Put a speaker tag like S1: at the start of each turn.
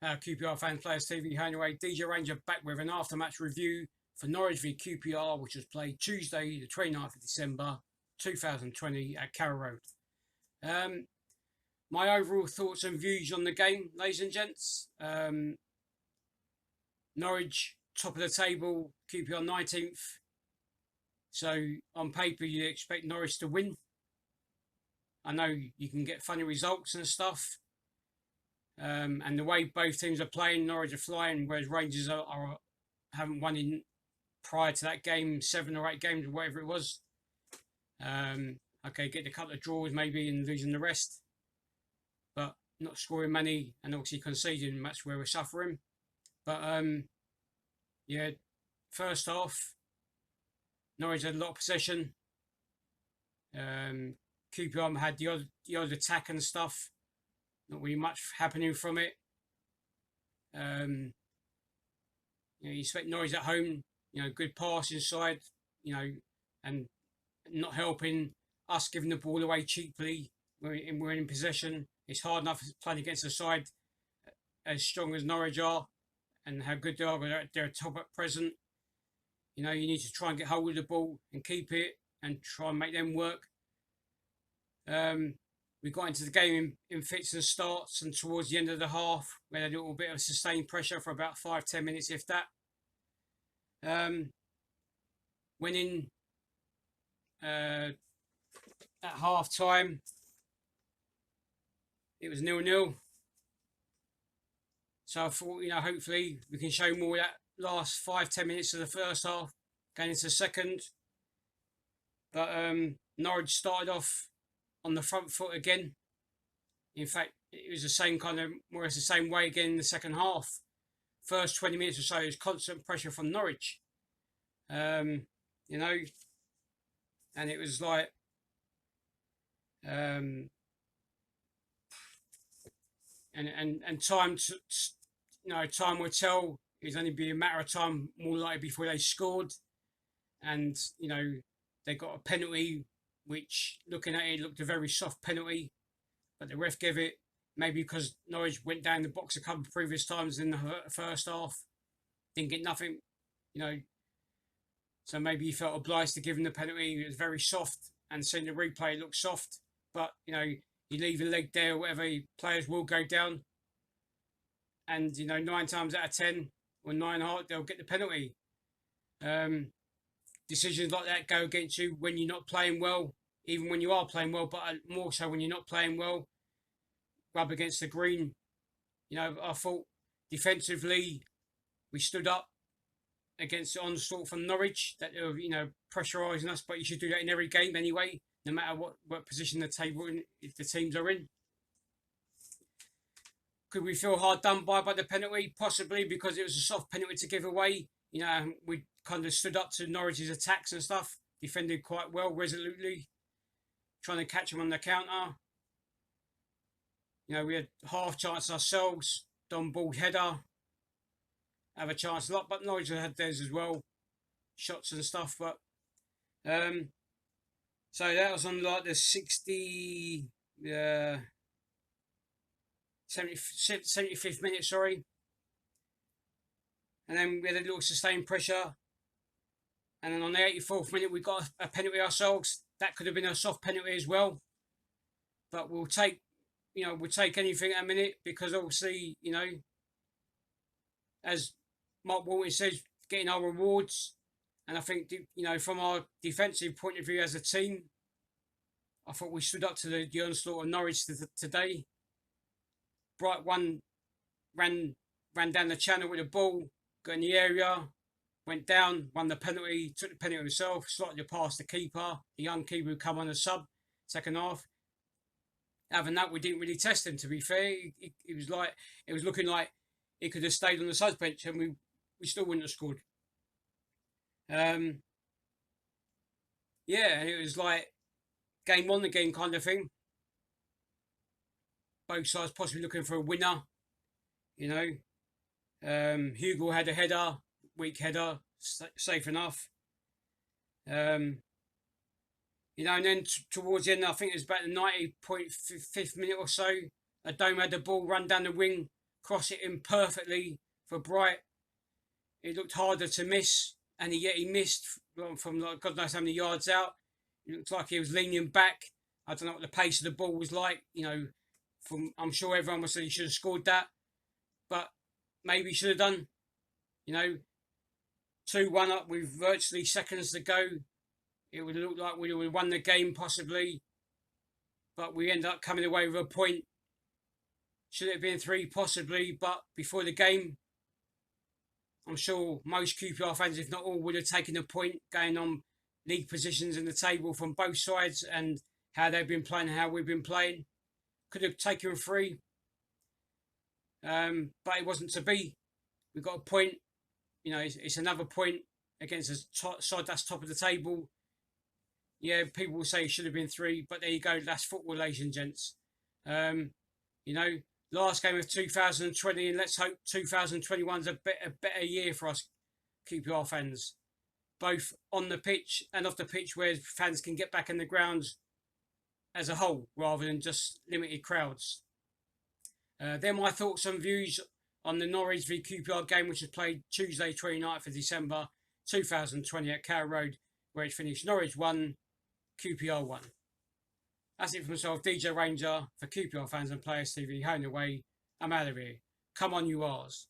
S1: QPR fans, players TV, anyway, Deejay Ranger back with an after-match review for Norwich v QPR, which was played Tuesday, the 29th of December 2020 at Carrow Road. My overall thoughts and views on the game, ladies and gents. Norwich, top of the table, QPR 19th. So, on paper, you expect Norwich to win. I know you can get funny results and stuff. And the way both teams are playing, Norwich are flying, whereas Rangers haven't won in prior to that game, 7 or 8 games or whatever it was. Okay, getting a couple of draws maybe and losing the rest, but not scoring many and obviously conceding much where we're suffering. But yeah, first half, Norwich had a lot of possession. QPR had the odd attack and stuff. Not really much happening from it. You expect Norwich at home, good pass inside, and not helping us giving the ball away cheaply. We're in possession. It's hard enough playing against a side as strong as Norwich are and how good they are. They're top at present. You need to try and get hold of the ball and keep it and try and make them work. We got into the game in fits and starts, and towards the end of the half, we had a little bit of sustained pressure for about 5-10 minutes, if that. Went in at half time. It was 0-0. So I thought, hopefully we can show more of that last 5-10 minutes of the first half, going into the second. But Norwich started off on the front foot again. In fact, it was the same more or less the same way again in the second half. First 20 minutes or so, it was constant pressure from Norwich. And it was like, and time time will tell. It's only be a matter of time, more likely, before they scored. And they got a penalty, which, looking at it, looked a very soft penalty, but the ref gave it, maybe because Norwich went down the box a couple of previous times in the first half, didn't get nothing, so maybe he felt obliged to give him the penalty. It was very soft, and seeing the replay, it looked soft, but you leave a leg there, or whatever, players will go down, and 9 times out of 10 or 9 hard, they'll get the penalty. Decisions like that go against you when you're not playing well, even when you are playing well, but more so when you're not playing well. Rub against the green. I thought defensively we stood up against the onslaught from Norwich, that they were, pressurising us, but you should do that in every game anyway, no matter what position the teams are in. Could we feel hard done by the penalty? Possibly, because it was a soft penalty to give away. We kind of stood up to Norwich's attacks and stuff, defended quite well, resolutely, trying to catch them on the counter. We had half chance ourselves, Don ball header, have a chance a lot, but Norwich had theirs as well, shots and stuff. But so that was on like the 75th minute, sorry. And then we had a little sustained pressure. And then on the 84th minute, we got a penalty ourselves. That could have been a soft penalty as well. But we'll take anything at a minute, because obviously, as Mark Walton says, getting our rewards. And I think, from our defensive point of view as a team, I thought we stood up to the onslaught of Norwich today. Bright one ran down the channel with the ball, got in the area, went down, won the penalty, took the penalty himself, slightly past the keeper, the young keeper who come on a sub, second half. Other than that, we didn't really test him, to be fair. It was looking like he could have stayed on the subs bench and we still wouldn't have scored. Yeah, it was like game on the game kind of thing. Both sides possibly looking for a winner, Hugo had a header, weak header, safe enough. And then towards the end, I think it was about the 90.5th minute or so, Adoma had the ball run down the wing, cross it in perfectly for Bright. It looked harder to miss, and yet he missed from like God knows how many yards out. It looked like he was leaning back. I don't know what the pace of the ball was like. You know, I'm sure everyone was saying he should have scored that, but maybe he should have done. You know, 2-1 up with virtually seconds to go. It would look like we would have won the game possibly, but we ended up coming away with a point. Should it have been 3 possibly, but before the game, I'm sure most QPR fans, if not all, would have taken a point going on league positions in the table from both sides and how they've been playing, how we've been playing. Could have taken 3, but it wasn't to be. We got a point. You know, it's another point against a side that's top of the table. Yeah, people will say it should have been 3, but there you go. That's football, ladies and gents. You know, last game of 2020, and let's hope 2021's a better year for us QPR fans, both on the pitch and off the pitch, where fans can get back in the grounds as a whole rather than just limited crowds. They're my thoughts and views on the Norwich v QPR game, which was played Tuesday 29th of December 2020 at Carrow Road, where it finished Norwich 1, QPR 1. That's it for myself, Deejay Ranger, for QPR fans and Players TV. Home and away. I'm out of here. Come on, you R'ss.